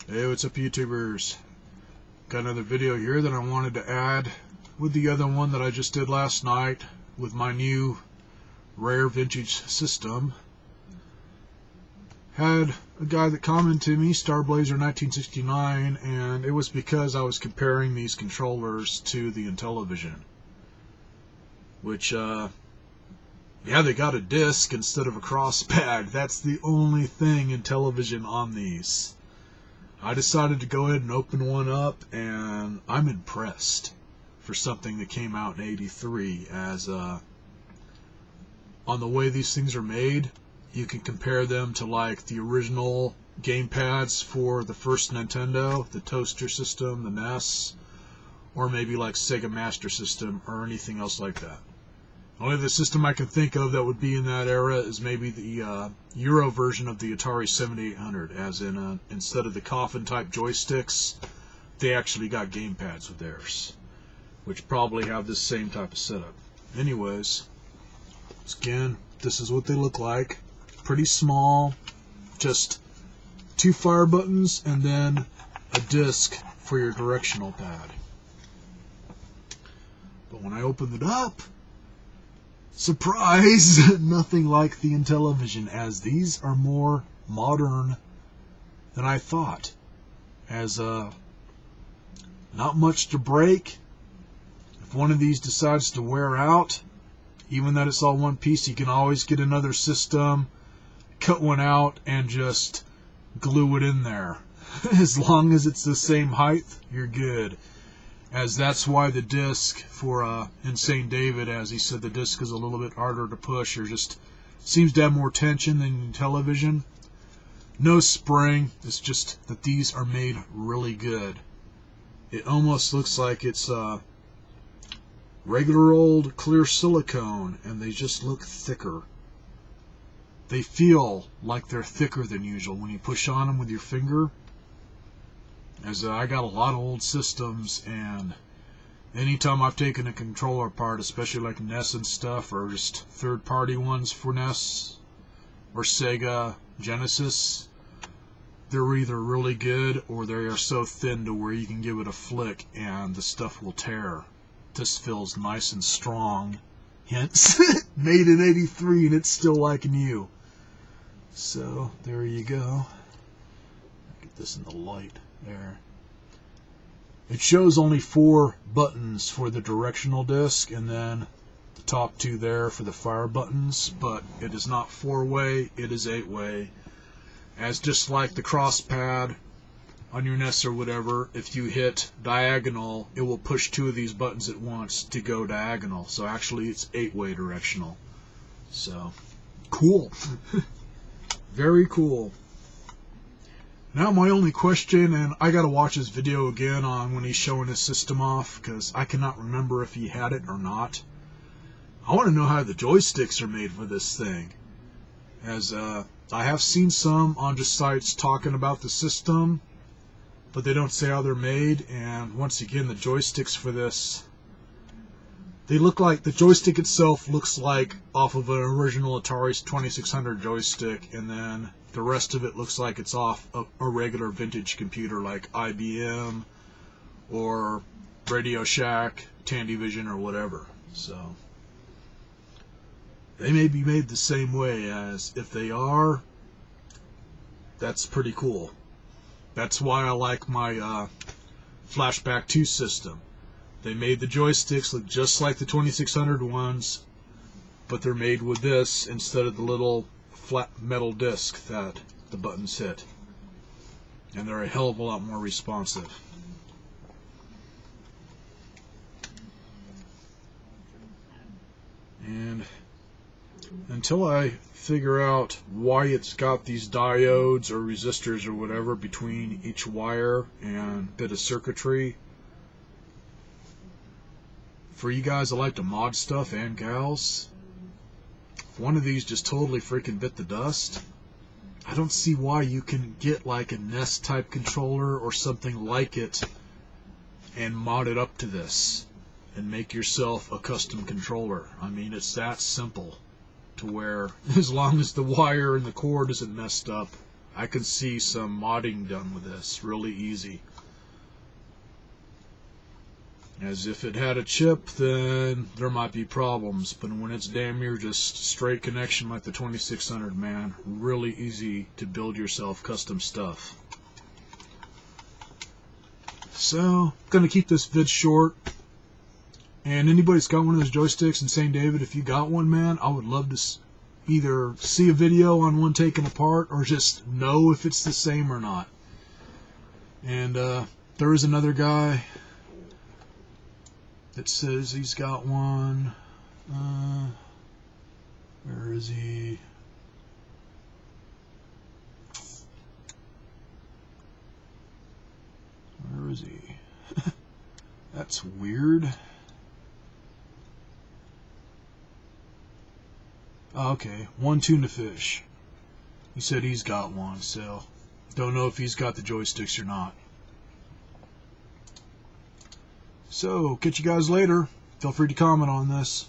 Hey, what's up, YouTubers? Got another video here that I wanted to add with the other one that I just did last night with my new rare vintage system. Had a guy that commented to me, Starblazer 1969, and it was because I was comparing these controllers to the Intellivision. Which, yeah, they got a disc instead of a cross pad. That's the only thing Intellivision on these. I decided to go ahead and open one up, and I'm impressed for something that came out in '83. As on the way these things are made, you can compare them to like the original gamepads for the first Nintendo, the Toaster System, the NES, or maybe like Sega Master System or anything else like that. Only the system I can think of that would be in that era is maybe the Euro version of the Atari 7800, as in instead of the coffin-type joysticks, they actually got gamepads with theirs, which probably have this same type of setup. Anyways, again, this is what they look like. Pretty small, just 2 fire buttons and then a disc for your directional pad. But when I opened it up, surprise! Nothing like the Intellivision, as these are more modern than I thought. As not much to break. If one of these decides to wear out, even that it's all one piece, you can always get another system, cut one out, and just glue it in there. As long as it's the same height, you're good. As that's why the disc for Insane David, as he said, the disc is a little bit harder to push, or just seems to have more tension than Intellivision. No spring, it's just that these are made really good. It almost looks like it's regular old clear silicone, and they just look thicker. They feel like they're thicker than usual when you push on them with your finger. As I got a lot of old systems, and anytime I've taken a controller apart, especially like NES and stuff, or just third-party ones for NES or Sega Genesis, they're either really good or they are so thin to where you can give it a flick and the stuff will tear. This feels nice and strong, hence made in '83, and it's still like new. So there you go. Get this in the light. There. It shows only 4 buttons for the directional disc, and then the top 2 there for the fire buttons, but it is not 4-way, it is 8-way. As just like the cross pad on your NES or whatever, if you hit diagonal, it will push 2 of these buttons at once to go diagonal. So actually it's 8-way directional. So, cool. Very cool. Now my only question, and I gotta watch his video again on when he's showing his system off, because I cannot remember if he had it or not. I want to know how the joysticks are made for this thing. As I have seen some on just sites talking about the system, but they don't say how they're made, and once again the joysticks for this, they look like, the joystick itself looks like off of an original Atari 2600 joystick, and then the rest of it looks like it's off a regular vintage computer like IBM or Radio Shack, Tandyvision, or whatever. So they may be made the same way, as if they are, that's pretty cool. That's why I like my Flashback 2 system. They made the joysticks look just like the 2600 ones, but they're made with this instead of the little flat metal disc that the buttons hit. And they're a hell of a lot more responsive. And until I figure out why it's got these diodes or resistors or whatever between each wire and bit of circuitry, for you guys that like to mod stuff, and gals, if one of these just totally freaking bit the dust, I don't see why you can get like a NES type controller or something like it and mod it up to this and make yourself a custom controller. I mean, it's that simple, to where as long as the wire and the cord isn't messed up, I can see some modding done with this really easy. As if it had a chip, then there might be problems, but when it's damn near just straight connection like the 2600, man, really easy to build yourself custom stuff. So, gonna keep this vid short. And anybody's got one of those joysticks in St. David, if you got one, man, I would love to either see a video on one taken apart or just know if it's the same or not. And there is another guy that says he's got one. Where is he? Where is he? That's weird. Okay, one tuna fish. He said he's got one, so don't know if he's got the joysticks or not. So, catch you guys later. Feel free to comment on this.